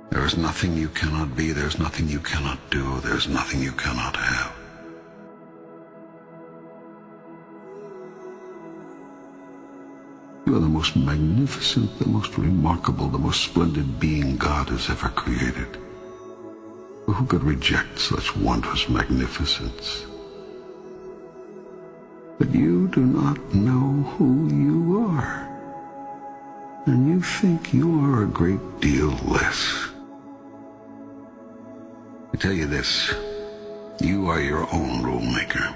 There is nothing you cannot be, there's nothing you cannot do, there's nothing you cannot have. You are the most magnificent, the most remarkable, the most splendid being God has ever created. Who could reject such wondrous magnificence? But you do not know who you are, and you think you are a great deal less. I tell you this, you are your own rule maker.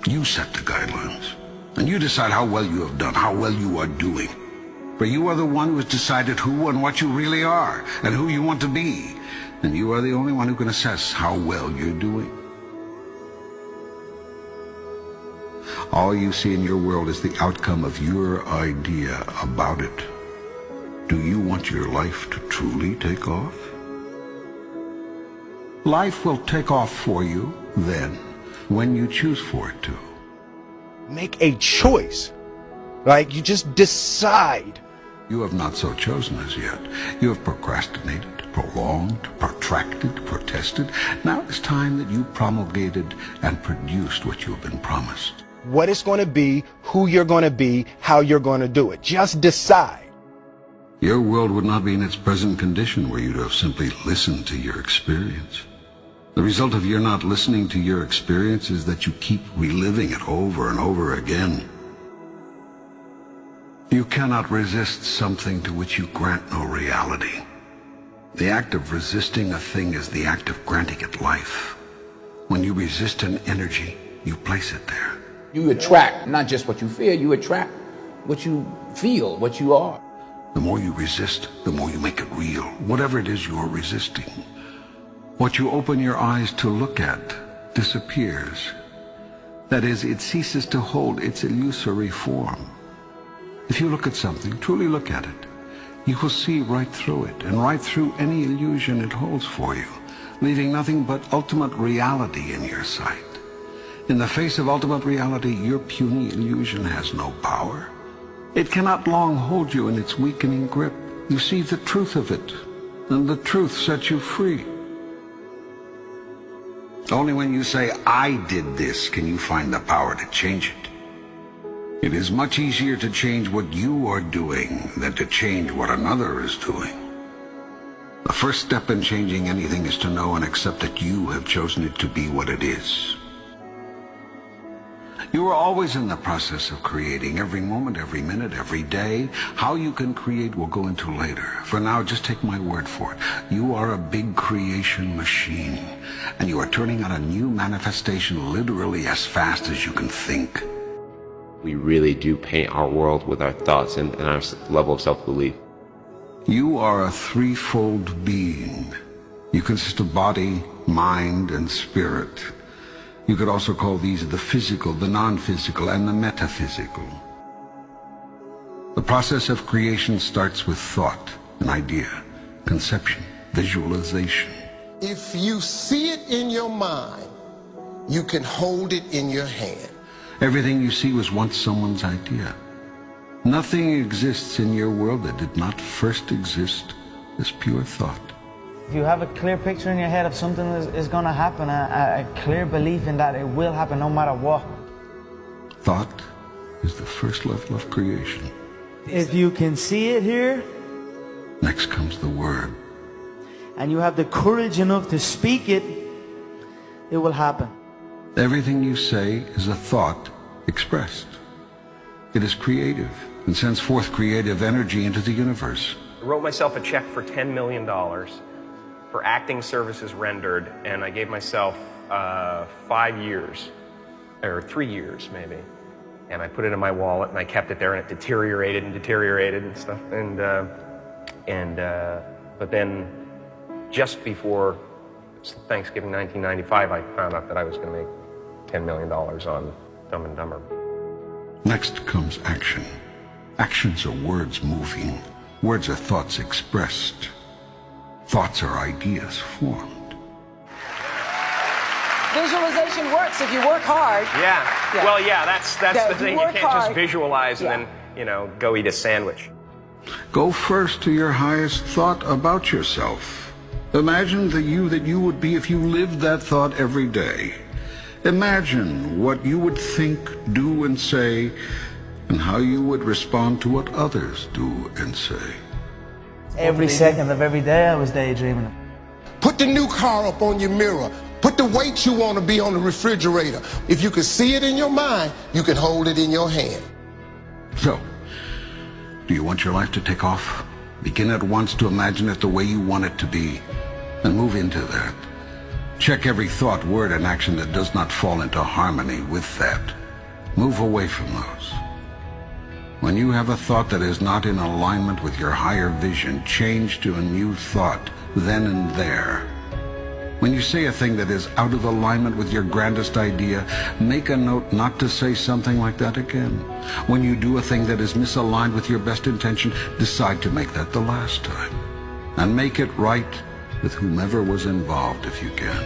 You set the guidelines, and you decide how well you have done, how well you are doing. For you are the one who has decided who and what you really are, and who you want to be. And you are the only one who can assess how well you're doing. All you see in your world is the outcome of your idea about it. Do you want your life to truly take off? Life will take off for you then, when you choose for it to. Make a choice. Like, you just decide. You have not so chosen as yet. You have procrastinated, prolonged, protracted, protested. Now it's time that you promulgated and produced what you have been promised. What it's going to be, who you're going to be, how you're going to do it. Just decide. Your world would not be in its present condition were you to have simply listened to your experience. The result of your not listening to your experience is that you keep reliving it over and over again. You cannot resist something to which you grant no reality. The act of resisting a thing is the act of granting it life. When you resist an energy, you place it there. You attract not just what you fear, you attract what you feel, what you are. The more you resist, the more you make it real, whatever it is you're resisting. What you open your eyes to look at disappears. That is, it ceases to hold its illusory form. If you look at something, truly look at it, you will see right through it, and right through any illusion it holds for you, leaving nothing but ultimate reality in your sight. In the face of ultimate reality, your puny illusion has no power. It cannot long hold you in its weakening grip. You see the truth of it, and the truth sets you free. Only when you say, I did this, can you find the power to change it. It is much easier to change what you are doing than to change what another is doing. The first step in changing anything is to know and accept that you have chosen it to be what it is. You are always in the process of creating, every moment, every minute, every day. How you can create we'll go into later. For now, just take my word for it. You are a big creation machine, and you are turning out a new manifestation literally as fast as you can think. We really do paint our world with our thoughts and our level of self-belief. You are a threefold being. You consist of body, mind, and spirit. You could also call these the physical, the non-physical, and the metaphysical. The process of creation starts with thought, an idea, conception, visualization. If you see it in your mind, you can hold it in your hand. Everything you see was once someone's idea. Nothing exists in your world that did not first exist as pure thought. If you have a clear picture in your head of something that is going to happen, a clear belief in that it will happen no matter what. Thought is the first level of creation. If you can see it here, next comes the word. And you have the courage enough to speak it, it will happen. Everything you say is a thought expressed. It is creative and sends forth creative energy into the universe. I wrote myself a check for $10 million for acting services rendered, and I gave myself 5 years, or 3 years maybe. And I put it in my wallet, and I kept it there, and it deteriorated and deteriorated and stuff. But then, just before Thanksgiving 1995, I found out that I was going to make $10 million on Dumb and Dumber. Next comes action. Actions are words moving. Words are thoughts expressed. Thoughts are ideas formed. Visualization works if you work hard. Yeah. Well, yeah, that's the thing. You can't just visualize and then, go eat a sandwich. Go first to your highest thought about yourself. Imagine the you that you would be if you lived that thought every day. Imagine what you would think, do, and say, and how you would respond to what others do and say. Every second of every day I was daydreaming. Put the new car up on your mirror. Put the weight you want to be on the refrigerator. If you can see it in your mind, you can hold it in your hand. So, do you want your life to take off? Begin at once to imagine it the way you want it to be, and move into that. Check every thought, word, and action that does not fall into harmony with that. Move away from those. When you have a thought that is not in alignment with your higher vision, change to a new thought, then and there. When you say a thing that is out of alignment with your grandest idea, make a note not to say something like that again. When you do a thing that is misaligned with your best intention, decide to make that the last time. And make it right with whomever was involved if you can.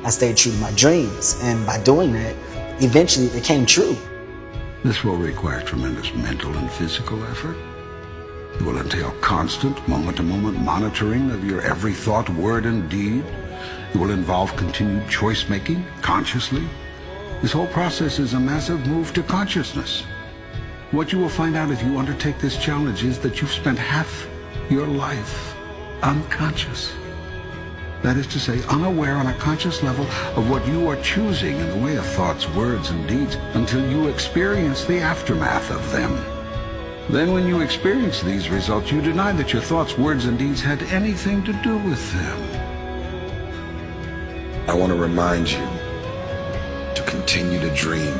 I stayed true to my dreams, and by doing that, eventually it came true. This will require tremendous mental and physical effort. It will entail constant, moment-to-moment monitoring of your every thought, word, and deed. It will involve continued choice-making, consciously. This whole process is a massive move to consciousness. What you will find out if you undertake this challenge is that you've spent half your life unconscious. That is to say, unaware on a conscious level of what you are choosing in the way of thoughts, words, and deeds until you experience the aftermath of them. Then when you experience these results, you deny that your thoughts, words, and deeds had anything to do with them. I want to remind you to continue to dream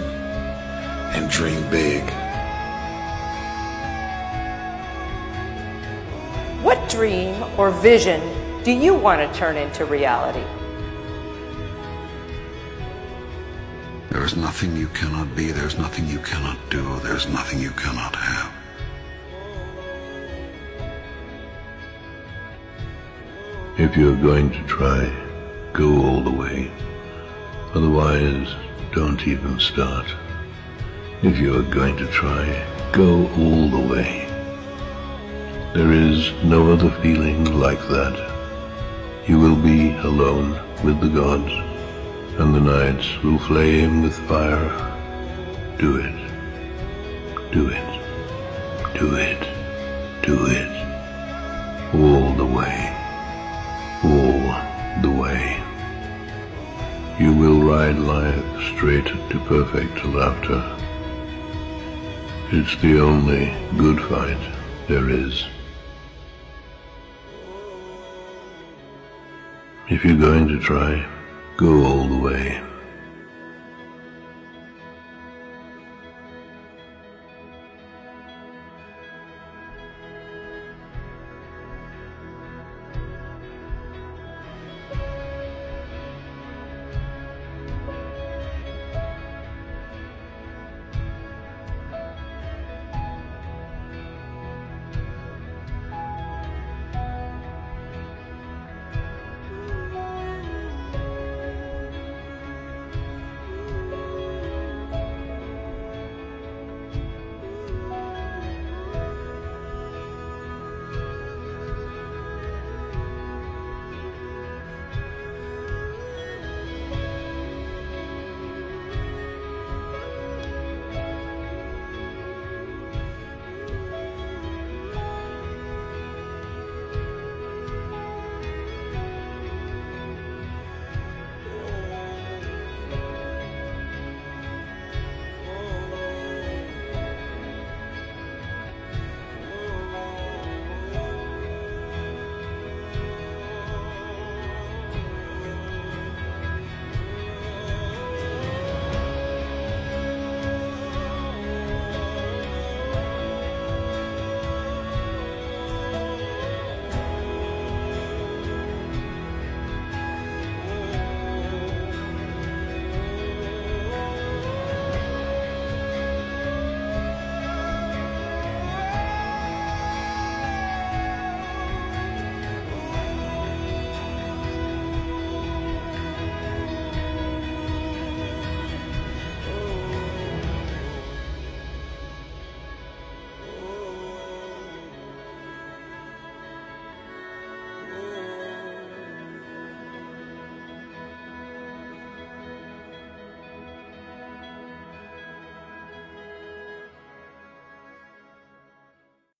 and dream big. What dream or vision do you want to turn into reality? There is nothing you cannot be, there's nothing you cannot do, there's nothing you cannot have. If you're going to try, go all the way. Otherwise, don't even start. If you're going to try, go all the way. There is no other feeling like that. You will be alone with the gods, and the nights will flame with fire. Do it. Do it. Do it. Do it. All the way. All the way. You will ride life straight to perfect laughter. It's the only good fight there is. If you're going to try, go all the way.